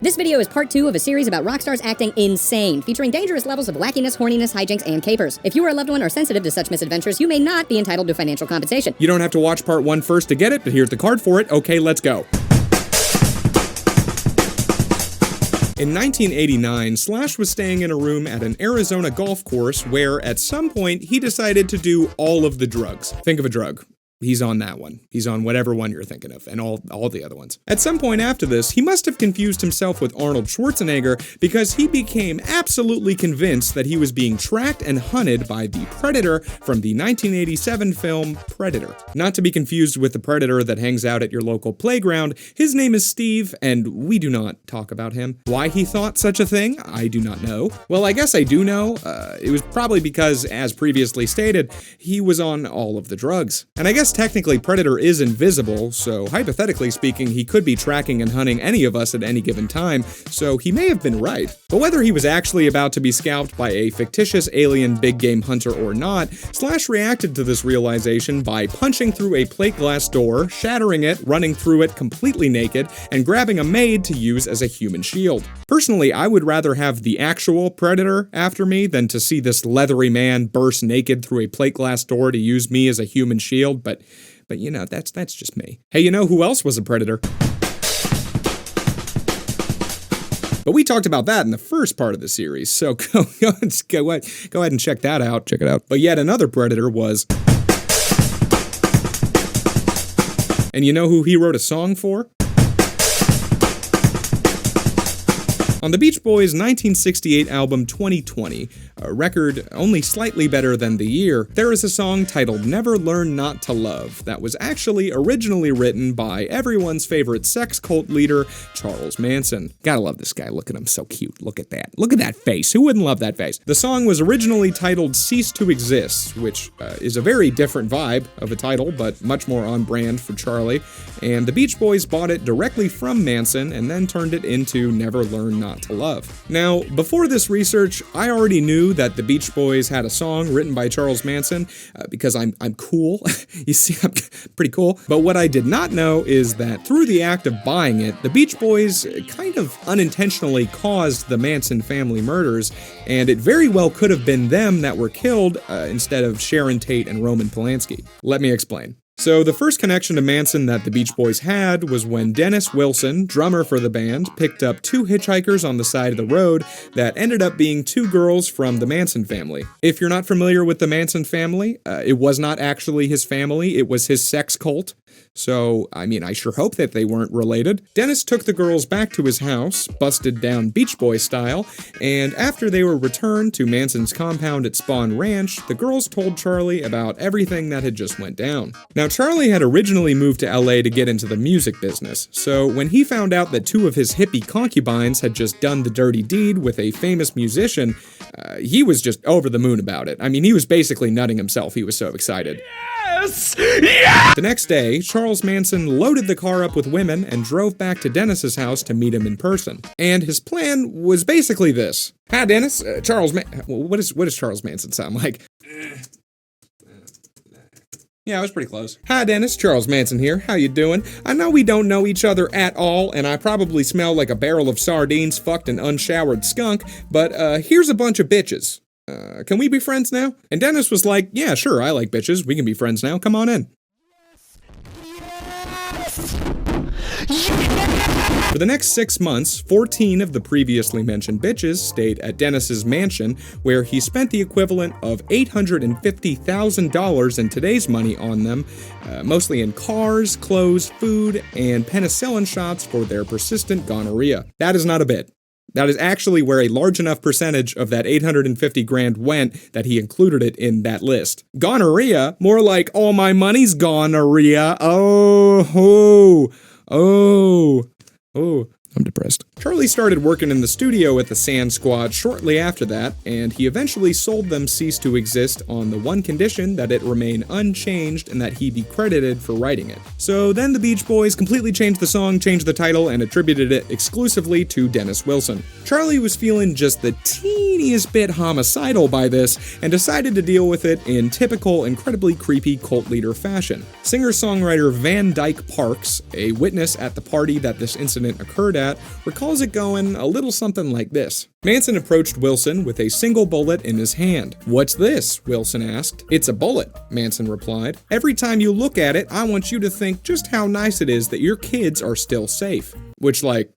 This video is part 2 of a series about rock stars acting insane, featuring dangerous levels of wackiness, horniness, hijinks, and capers. If you or a loved one are sensitive to such misadventures, you may not be entitled to financial compensation. You don't have to watch part 1 first to get it, but here's the card for it. Okay, let's go. In 1989, Slash was staying in a room at an Arizona golf course where, at some point, he decided to do all of the drugs. Think of a drug. He's on that one. He's on whatever one you're thinking of, and all the other ones. At some point after this, he must have confused himself with Arnold Schwarzenegger because he became absolutely convinced that he was being tracked and hunted by the Predator from the 1987 film Predator. Not to be confused with the Predator that hangs out at your local playground, his name is Steve, and we do not talk about him. Why he thought such a thing, I do not know. Well, I guess I do know. It was probably because, as previously stated, he was on all of the drugs. And I guess technically Predator is invisible, so hypothetically speaking, he could be tracking and hunting any of us at any given time, so he may have been right. But whether he was actually about to be scalped by a fictitious alien big game hunter or not, Slash reacted to this realization by punching through a plate glass door, shattering it, running through it completely naked, and grabbing a maid to use as a human shield. Personally, I would rather have the actual Predator after me than to see this leathery man burst naked through a plate glass door to use me as a human shield, but you know, that's just me. Hey, you know who else was a predator? But we talked about that in the first part of the series, so go ahead and check that out. Check it out. But yet another predator was... And you know who he wrote a song for? On the Beach Boys' 1968 album 2020, a record only slightly better than The Year, there is a song titled Never Learn Not to Love that was actually originally written by everyone's favorite sex cult leader, Charles Manson. Gotta love this guy. Look at him, so cute. Look at that. Look at that face. Who wouldn't love that face? The song was originally titled Cease to Exist, which is a very different vibe of a title, but much more on brand for Charlie, and the Beach Boys bought it directly from Manson and then turned it into Never Learn Not to Love. Now, before this research, I already knew that the Beach Boys had a song written by Charles Manson because I'm cool. You see, I'm pretty cool. But what I did not know is that through the act of buying it, the Beach Boys kind of unintentionally caused the Manson family murders, and it very well could have been them that were killed instead of Sharon Tate and Roman Polanski. Let me explain. So the first connection to Manson that the Beach Boys had was when Dennis Wilson, drummer for the band, picked up 2 hitchhikers on the side of the road that ended up being 2 girls from the Manson family. If you're not familiar with the Manson family, it was not actually his family, it was his sex cult. So, I mean, I sure hope that they weren't related. Dennis took the girls back to his house, busted down Beach Boy style, and after they were returned to Manson's compound at Spawn Ranch, the girls told Charlie about everything that had just went down. Now, Charlie had originally moved to LA to get into the music business, so when he found out that 2 of his hippie concubines had just done the dirty deed with a famous musician, he was just over the moon about it. I mean, he was basically nutting himself, he was so excited. Yes! Yeah! The next day, Charles Manson loaded the car up with women and drove back to Dennis's house to meet him in person. And his plan was basically this. Hi, Dennis. What does Charles Manson sound like? Yeah, it was pretty close. Hi, Dennis. Charles Manson here. How you doing? I know we don't know each other at all, and I probably smell like a barrel of sardines fucked an unshowered skunk, but here's a bunch of bitches. Can we be friends now? And Dennis was like, yeah, sure, I like bitches. We can be friends now. Come on in. For the next 6 months, 14 of the previously mentioned bitches stayed at Dennis's mansion, where he spent the equivalent of $850,000 in today's money on them, mostly in cars, clothes, food, and penicillin shots for their persistent gonorrhea. That is not a bit. That is actually where a large enough percentage of that $850,000 went that he included it in that list. Gonorrhea? More like, all my money's gonorrhea. Oh, I'm depressed. Charlie started working in the studio at the Sand Squad shortly after that, and he eventually sold them Cease to Exist on the one condition that it remain unchanged and that he be credited for writing it. So then the Beach Boys completely changed the song, changed the title, and attributed it exclusively to Dennis Wilson. Charlie was feeling just the teeny teeniest bit homicidal by this and decided to deal with it in typical, incredibly creepy cult leader fashion. Singer-songwriter Van Dyke Parks, a witness at the party that this incident occurred at, recalls it going a little something like this. Manson approached Wilson with a single bullet in his hand. "What's this?" Wilson asked. "It's a bullet," Manson replied. "Every time you look at it, I want you to think just how nice it is that your kids are still safe." Which, like,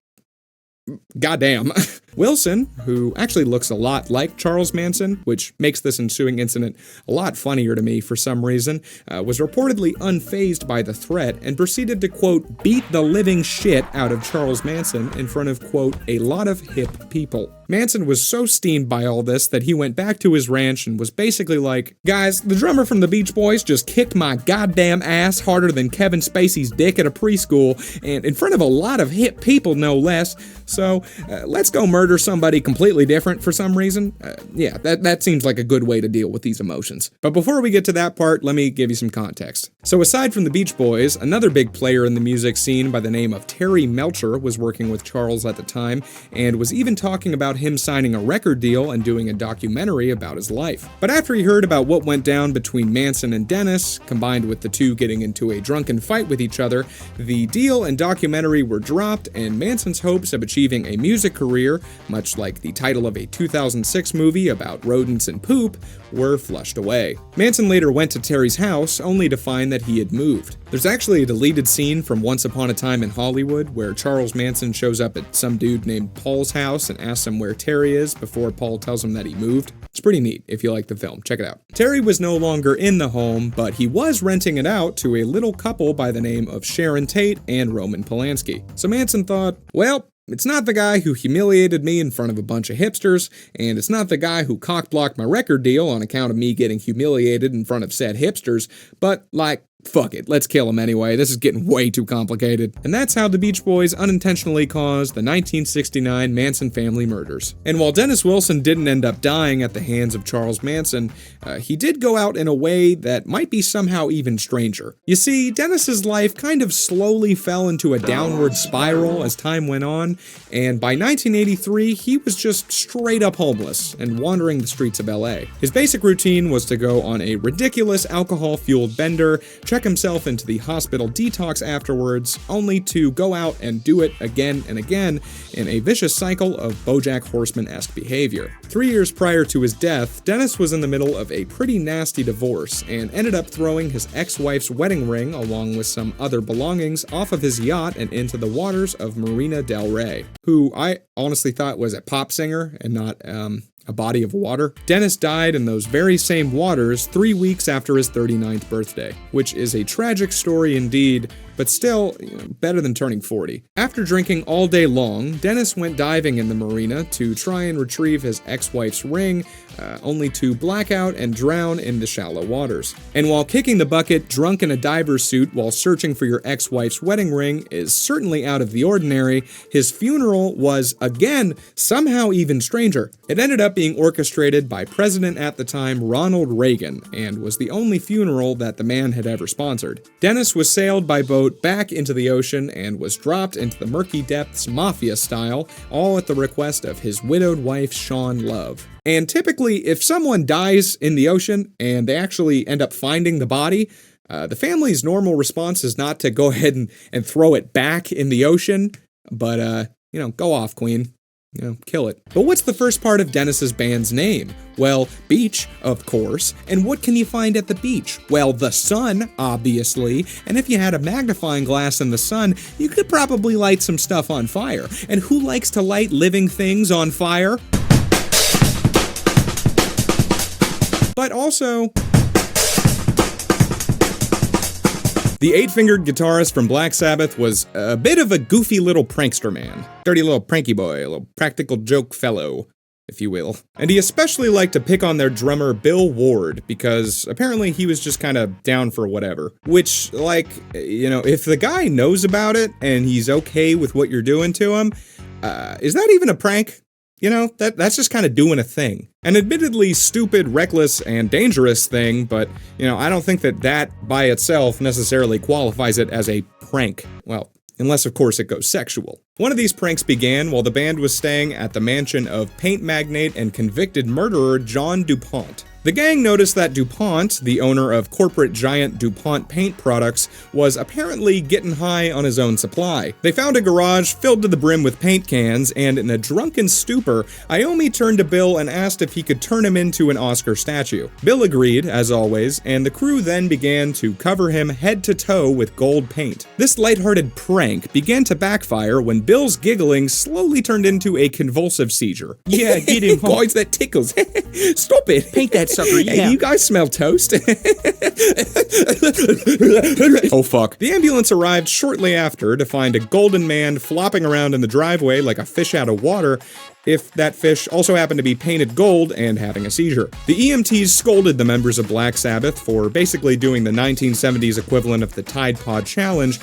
goddamn. Wilson, who actually looks a lot like Charles Manson, which makes this ensuing incident a lot funnier to me for some reason, was reportedly unfazed by the threat and proceeded to, quote, beat the living shit out of Charles Manson in front of, quote, a lot of hip people. Manson was so steamed by all this that he went back to his ranch and was basically like, "Guys, the drummer from the Beach Boys just kicked my goddamn ass harder than Kevin Spacey's dick at a preschool, and in front of a lot of hip people, no less, so let's go murder somebody completely different for some reason." Yeah, that seems like a good way to deal with these emotions. But before we get to that part, let me give you some context. So aside from the Beach Boys, another big player in the music scene by the name of Terry Melcher was working with Charles at the time, and was even talking about him signing a record deal and doing a documentary about his life. But after he heard about what went down between Manson and Dennis, combined with the two getting into a drunken fight with each other, the deal and documentary were dropped, and Manson's hopes of achieving a music career, much like the title of a 2006 movie about rodents and poop, were flushed away. Manson later went to Terry's house, only to find that he had moved. There's actually a deleted scene from Once Upon a Time in Hollywood where Charles Manson shows up at some dude named Paul's house and asks him where Terry is before Paul tells him that he moved. It's pretty neat if you like the film. Check it out. Terry was no longer in the home, but he was renting it out to a little couple by the name of Sharon Tate and Roman Polanski. So Manson thought, well, it's not the guy who humiliated me in front of a bunch of hipsters, and it's not the guy who cock-blocked my record deal on account of me getting humiliated in front of said hipsters, but, like, fuck it, let's kill him anyway. This is getting way too complicated. And that's how the Beach Boys unintentionally caused the 1969 Manson family murders. And while Dennis Wilson didn't end up dying at the hands of Charles Manson, he did go out in a way that might be somehow even stranger. You see, Dennis's life kind of slowly fell into a downward spiral as time went on, and by 1983, he was just straight up homeless and wandering the streets of LA. His basic routine was to go on a ridiculous alcohol-fueled bender, check himself into the hospital detox afterwards, only to go out and do it again and again in a vicious cycle of BoJack Horseman-esque behavior. 3 years prior to his death, Dennis was in the middle of a pretty nasty divorce and ended up throwing his ex-wife's wedding ring along with some other belongings off of his yacht and into the waters of Marina del Rey, who I honestly thought was a pop singer and not, a body of water. Dennis died in those very same waters 3 weeks after his 39th birthday, which is a tragic story indeed, but still, better than turning 40. After drinking all day long, Dennis went diving in the marina to try and retrieve his ex-wife's ring, only to black out and drown in the shallow waters. And while kicking the bucket drunk in a diver's suit while searching for your ex-wife's wedding ring is certainly out of the ordinary, his funeral was, again, somehow even stranger. It ended up being orchestrated by President at the time Ronald Reagan, and was the only funeral that the man had ever sponsored. Dennis was sailed by boat back into the ocean and was dropped into the murky depths mafia style, all at the request of his widowed wife Shawn Love. And typically, if someone dies in the ocean and they actually end up finding the body, the family's normal response is not to go ahead and throw it back in the ocean, but, go off, queen. Kill it. But what's the first part of Dennis's band's name? Well, beach, of course. And what can you find at the beach? Well, the sun, obviously. And if you had a magnifying glass in the sun, you could probably light some stuff on fire. And who likes to light living things on fire? But also, the 8-fingered guitarist from Black Sabbath was a bit of a goofy little prankster man. Dirty little pranky boy, a little practical joke fellow, if you will. And he especially liked to pick on their drummer Bill Ward, because apparently he was just kind of down for whatever. Which, if the guy knows about it and he's okay with what you're doing to him, is that even a prank? That's just kind of doing a thing. An admittedly stupid, reckless, and dangerous thing, but, I don't think that by itself necessarily qualifies it as a prank. Well, unless, of course, it goes sexual. One of these pranks began while the band was staying at the mansion of paint magnate and convicted murderer John DuPont. The gang noticed that DuPont, the owner of corporate giant DuPont paint products, was apparently getting high on his own supply. They found a garage filled to the brim with paint cans, and in a drunken stupor, Iommi turned to Bill and asked if he could turn him into an Oscar statue. Bill agreed, as always, and the crew then began to cover him head to toe with gold paint. This lighthearted prank began to backfire when Bill's giggling slowly turned into a convulsive seizure. Yeah, get him, Guys, that tickles. Stop it. Paint that sucker, yeah. Hey, you guys smell toast? Oh fuck. The ambulance arrived shortly after to find a golden man flopping around in the driveway like a fish out of water, if that fish also happened to be painted gold and having a seizure. The EMTs scolded the members of Black Sabbath for basically doing the 1970s equivalent of the Tide Pod Challenge,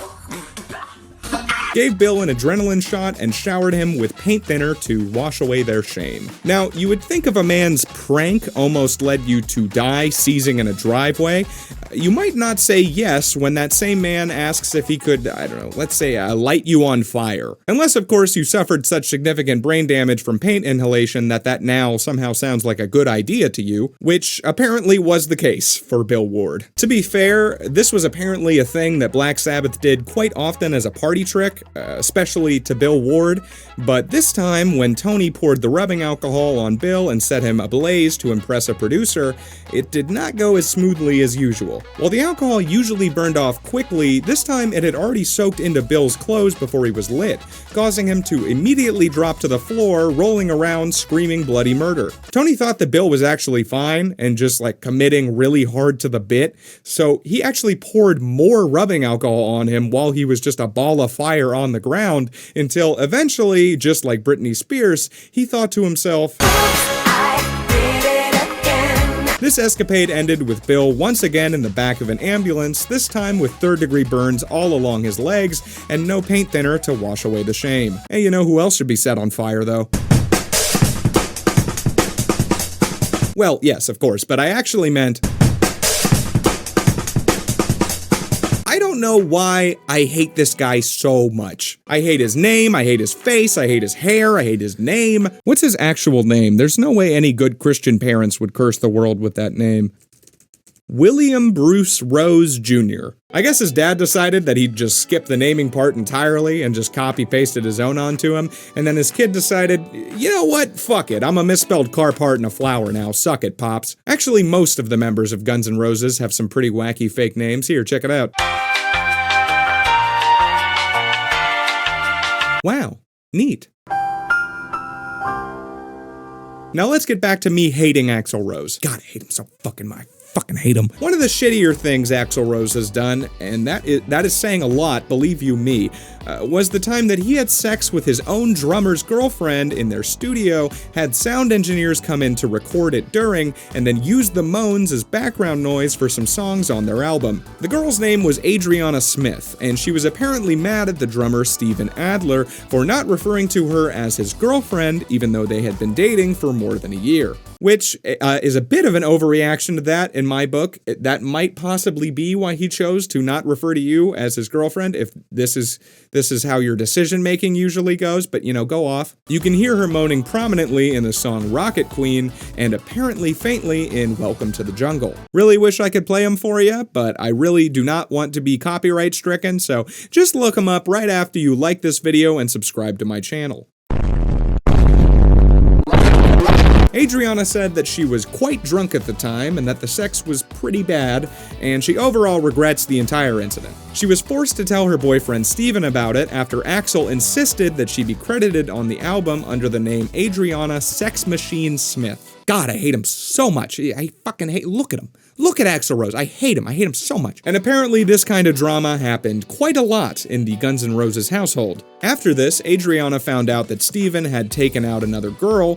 gave Bill an adrenaline shot, and showered him with paint thinner to wash away their shame. Now, you would think if a man's prank almost led you to die seizing in a driveway, you might not say yes when that same man asks if he could, I don't know, let's say light you on fire. Unless, of course, you suffered such significant brain damage from paint inhalation that now somehow sounds like a good idea to you, which apparently was the case for Bill Ward. To be fair, this was apparently a thing that Black Sabbath did quite often as a party trick, especially to Bill Ward, but this time when Tony poured the rubbing alcohol on Bill and set him ablaze to impress a producer, it did not go as smoothly as usual. While the alcohol usually burned off quickly, this time it had already soaked into Bill's clothes before he was lit, causing him to immediately drop to the floor, rolling around screaming bloody murder. Tony thought that Bill was actually fine and just committing really hard to the bit, so he actually poured more rubbing alcohol on him while he was just a ball of fire on the ground, until eventually, just like Britney Spears, he thought to himself, This escapade ended with Bill once again in the back of an ambulance, this time with third-degree burns all along his legs and no paint thinner to wash away the shame. Hey, you know who else should be set on fire, though? Well, yes, of course, but I actually meant... I don't know why I hate this guy so much. I hate his name, I hate his face, I hate his hair, I hate his name. What's his actual name? There's no way any good Christian parents would curse the world with that name. William Bruce Rose Jr. I guess his dad decided that he'd just skip the naming part entirely and just copy-pasted his own onto him, and then his kid decided, you know what, fuck it, I'm a misspelled car part and a flower now, suck it, Pops. Actually, most of the members of Guns N' Roses have some pretty wacky fake names. Here, check it out. Wow, neat. Now let's get back to me hating Axl Rose. God, I hate him so fucking much. Fucking hate him. One of the shittier things Axl Rose has done, and that is saying a lot, believe you me, was the time that he had sex with his own drummer's girlfriend in their studio, had sound engineers come in to record it during, and then used the moans as background noise for some songs on their album. The girl's name was Adriana Smith, and she was apparently mad at the drummer Steven Adler for not referring to her as his girlfriend, even though they had been dating for more than a year. Which is a bit of an overreaction to that in my book. That might possibly be why he chose to not refer to you as his girlfriend, if this is how your decision-making usually goes, but go off. You can hear her moaning prominently in the song Rocket Queen, and apparently faintly in Welcome to the Jungle. Really wish I could play them for you, but I really do not want to be copyright stricken, so just look them up right after you like this video and subscribe to my channel. Adriana said that she was quite drunk at the time and that the sex was pretty bad, and she overall regrets the entire incident. She was forced to tell her boyfriend Steven about it after Axl insisted that she be credited on the album under the name Adriana Sex Machine Smith. God, I hate him so much. I fucking hate, look at him. Look at Axl Rose. I hate him so much. And apparently this kind of drama happened quite a lot in the Guns N' Roses household. After this, Adriana found out that Steven had taken out another girl,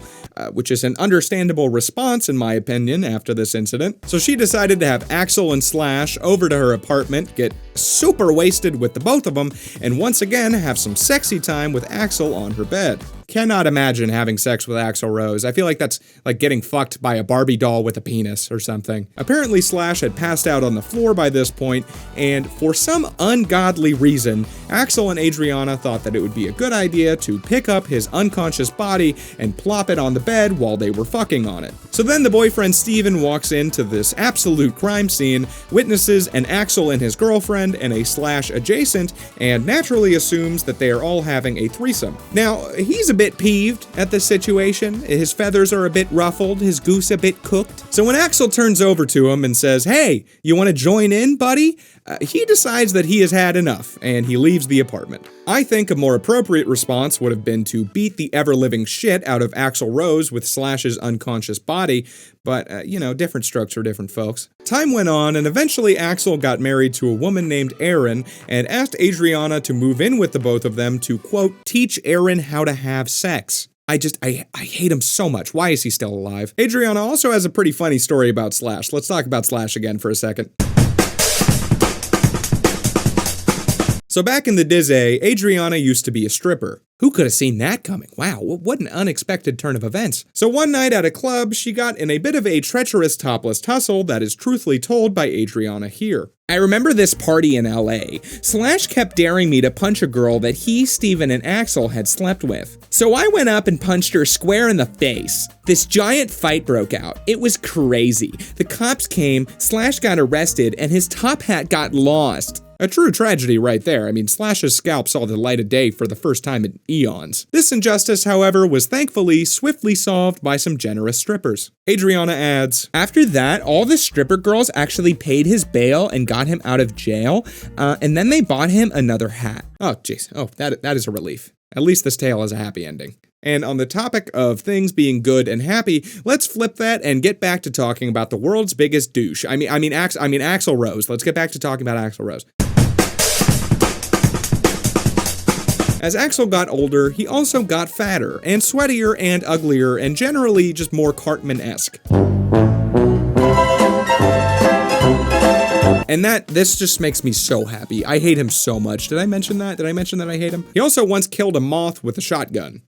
which is an understandable response in my opinion after this incident. So she decided to have Axl and Slash over to her apartment, get super wasted with the both of them, and once again have some sexy time with Axl on her bed. Cannot imagine having sex with Axl Rose. I feel like that's like getting fucked by a Barbie doll with a penis or something. Apparently Slash had passed out on the floor by this point, and for some ungodly reason, Axl and Adriana thought that it would be a good idea to pick up his unconscious body and plop it on the bed while they were fucking on it. So then the boyfriend Steven walks into this absolute crime scene, witnesses an Axl and his girlfriend and a Slash adjacent, and naturally assumes that they are all having a threesome. Now, he's a bit peeved at this situation. His feathers are a bit ruffled, his goose a bit cooked. So when Axl turns over to him and says, "Hey, you want to join in, buddy?" He decides that he has had enough, and he leaves the apartment. I think a more appropriate response would have been to beat the ever-living shit out of Axl Rose with Slash's unconscious body, but, different strokes for different folks. Time went on, and eventually Axl got married to a woman named Erin, and asked Adriana to move in with the both of them to, quote, teach Erin how to have sex. I hate him so much. Why is he still alive? Adriana also has a pretty funny story about Slash. Let's talk about Slash again for a second. So back in the Dizzy, Adriana used to be a stripper. Who could have seen that coming? Wow, what an unexpected turn of events. So one night at a club, she got in a bit of a treacherous topless tussle that is truthfully told by Adriana here. I remember this party in LA. Slash kept daring me to punch a girl that he, Steven, and Axl had slept with. So I went up and punched her square in the face. This giant fight broke out. It was crazy. The cops came, Slash got arrested, and his top hat got lost. A true tragedy right there. I mean, Slash's scalp saw the light of day for the first time in eons. This injustice, however, was thankfully swiftly solved by some generous strippers. Adriana adds, after that, all the stripper girls actually paid his bail and got him out of jail, and then they bought him another hat. Oh, jeez. Oh, that is a relief. At least this tale has a happy ending. And on the topic of things being good and happy, let's flip that and get back to talking about the world's biggest douche. I mean Axl Rose. Let's get back to talking about Axl Rose. As Axl got older, he also got fatter, and sweatier, and uglier, and generally just more Cartman-esque. And this just makes me so happy. I hate him so much. Did I mention that? Did I mention that I hate him? He also once killed a moth with a shotgun.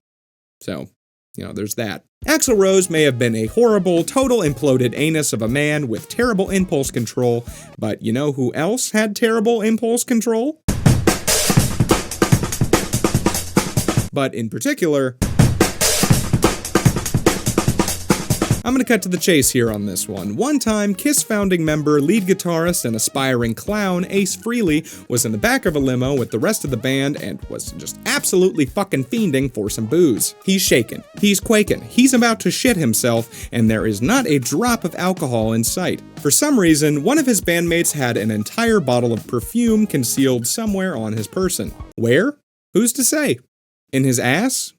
So, there's that. Axl Rose may have been a horrible, total imploded anus of a man with terrible impulse control, but you know who else had terrible impulse control? But in particular, I'm gonna cut to the chase here on this one. One time, Kiss founding member, lead guitarist, and aspiring clown Ace Frehley was in the back of a limo with the rest of the band and was just absolutely fucking fiending for some booze. He's shaken, he's quaking, he's about to shit himself, and there is not a drop of alcohol in sight. For some reason, one of his bandmates had an entire bottle of perfume concealed somewhere on his person. Where? Who's to say? In his ass?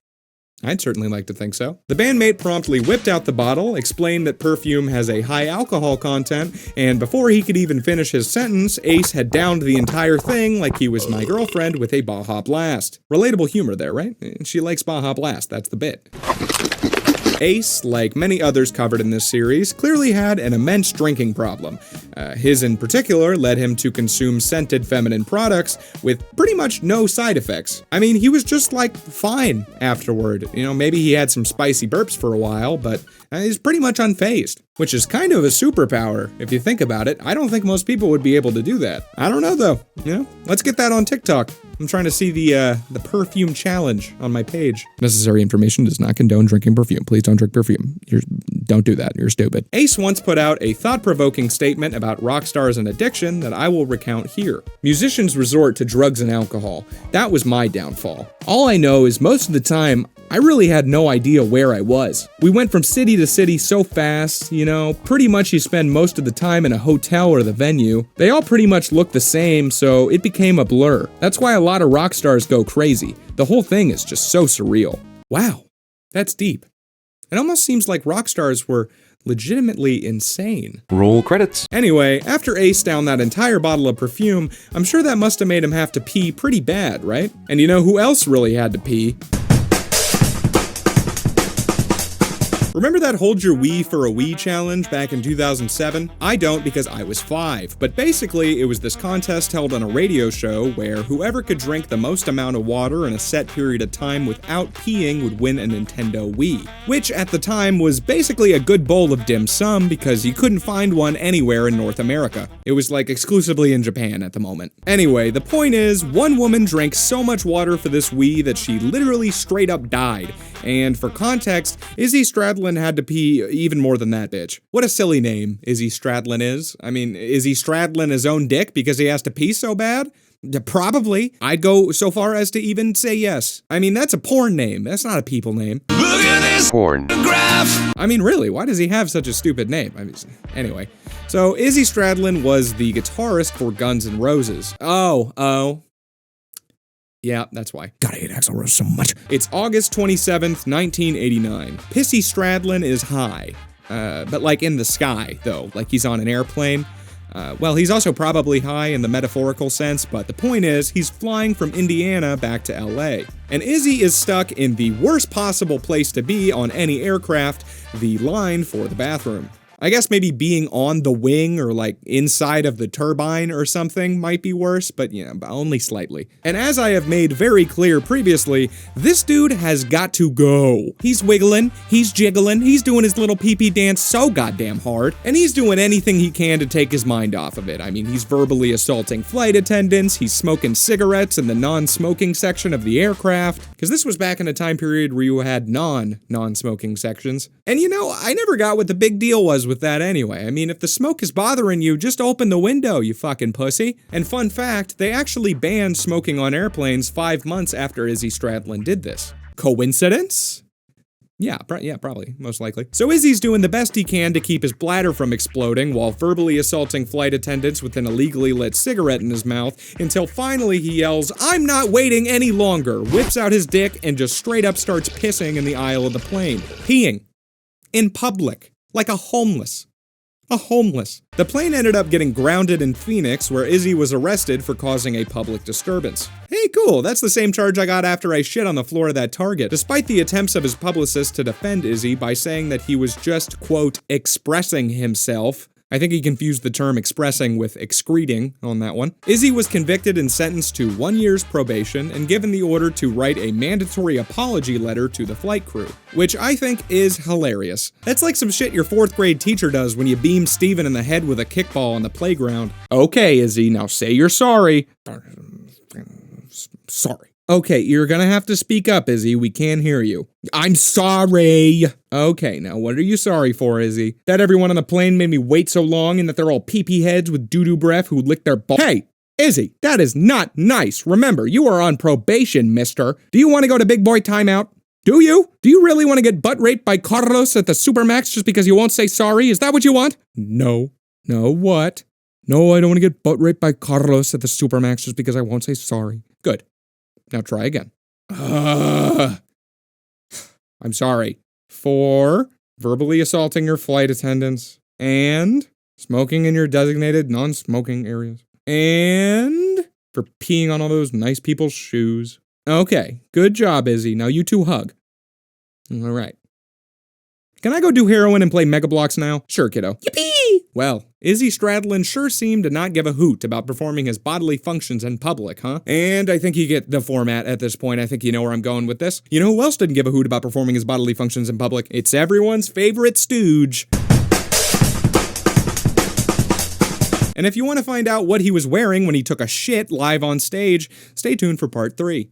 I'd certainly like to think so. The bandmate promptly whipped out the bottle, explained that perfume has a high alcohol content, and before he could even finish his sentence, Ace had downed the entire thing like he was my girlfriend with a Baja Blast. Relatable humor there, right? She likes Baja Blast, that's the bit. Ace, like many others covered in this series, clearly had an immense drinking problem. His in particular led him to consume scented feminine products with pretty much no side effects. I mean, he was just fine afterward. Maybe he had some spicy burps for a while, but he's pretty much unfazed. Which is kind of a superpower, if you think about it. I don't think most people would be able to do that. I don't know though, Let's get that on TikTok. I'm trying to see the perfume challenge on my page. Necessary information does not condone drinking perfume. Please don't drink perfume. Don't do that. You're stupid. Ace once put out a thought-provoking statement about rock stars and addiction that I will recount here. Musicians resort to drugs and alcohol. That was my downfall. All I know is most of the time, I really had no idea where I was. We went from city to city so fast, pretty much you spend most of the time in a hotel or the venue. They all pretty much look the same, so it became a blur. That's why a lot of rock stars go crazy. The whole thing is just so surreal. Wow, that's deep. It almost seems like rock stars were legitimately insane. Roll credits. Anyway, after Ace downed that entire bottle of perfume, I'm sure that must have made him have to pee pretty bad, right? And you know who else really had to pee? Remember that Hold Your Wee for a Wee challenge back in 2007? I don't because I was 5, but basically it was this contest held on a radio show where whoever could drink the most amount of water in a set period of time without peeing would win a Nintendo Wii, which at the time was basically a good bowl of dim sum because you couldn't find one anywhere in North America. It was like exclusively in Japan at the moment. Anyway, the point is, one woman drank so much water for this Wii that she literally straight up died. And for context, Izzy Stradlin had to pee even more than that bitch. What a silly name Izzy Stradlin is. I mean, is he straddling his own dick because he has to pee so bad? Probably. I'd go so far as to even say yes. I mean, that's a porn name. That's not a people name. Look at this porn graph. I mean, really, why does he have such a stupid name? I mean, anyway. So, Izzy Stradlin was the guitarist for Guns N' Roses. Oh. Yeah, that's why. Gotta hate Axl Rose so much. It's August 27th, 1989. Pissy Stradlin is high. But like in the sky, though. Like he's on an airplane. Well, he's also probably high in the metaphorical sense, but the point is, he's flying from Indiana back to LA. And Izzy is stuck in the worst possible place to be on any aircraft, the line for the bathroom. I guess maybe being on the wing or like inside of the turbine or something might be worse, but only slightly. And as I have made very clear previously, this dude has got to go. He's wiggling, he's jiggling, he's doing his little pee-pee dance so goddamn hard, and he's doing anything he can to take his mind off of it. I mean, he's verbally assaulting flight attendants, he's smoking cigarettes in the non-smoking section of the aircraft, because this was back in a time period where you had non-smoking sections. And I never got what the big deal was with that anyway. I mean, if the smoke is bothering you, just open the window, you fucking pussy. And fun fact, they actually banned smoking on airplanes 5 months after Izzy Stradlin did this. Coincidence? Yeah, probably, most likely. So Izzy's doing the best he can to keep his bladder from exploding while verbally assaulting flight attendants with an illegally lit cigarette in his mouth until finally he yells, "I'm not waiting any longer," whips out his dick and just straight up starts pissing in the aisle of the plane. Peeing. In public. Like a homeless. The plane ended up getting grounded in Phoenix, where Izzy was arrested for causing a public disturbance. Hey, cool, that's the same charge I got after I shit on the floor of that Target, despite the attempts of his publicist to defend Izzy by saying that he was just, quote, expressing himself. I think he confused the term expressing with excreting on that one. Izzy was convicted and sentenced to 1 year's probation and given the order to write a mandatory apology letter to the flight crew, which I think is hilarious. That's like some shit your 4th grade teacher does when you beam Steven in the head with a kickball on the playground. Okay, Izzy, now say you're sorry. Sorry. Okay, you're gonna have to speak up, Izzy. We can't hear you. I'm sorry. Okay, now what are you sorry for, Izzy? That everyone on the plane made me wait so long and that they're all pee-pee heads with doo-doo breath who lick their balls. Hey, Izzy, that is not nice. Remember, you are on probation, mister. Do you want to go to big boy timeout? Do you? Do you really want to get butt raped by Carlos at the Supermax just because you won't say sorry? Is that what you want? No. No, what? No, I don't want to get butt raped by Carlos at the Supermax just because I won't say sorry. Good. Now try again. I'm sorry for verbally assaulting your flight attendants and smoking in your designated non-smoking areas and for peeing on all those nice people's shoes. Okay, good job, Izzy. Now you two hug. All right. Can I go do heroin and play Mega Bloks now? Sure, kiddo. Yippee! Well, Izzy Stradlin sure seemed to not give a hoot about performing his bodily functions in public, huh? And I think you get the format at this point. I think you know where I'm going with this. You know who else didn't give a hoot about performing his bodily functions in public? It's everyone's favorite stooge. And if you want to find out what he was wearing when he took a shit live on stage, stay tuned for part 3.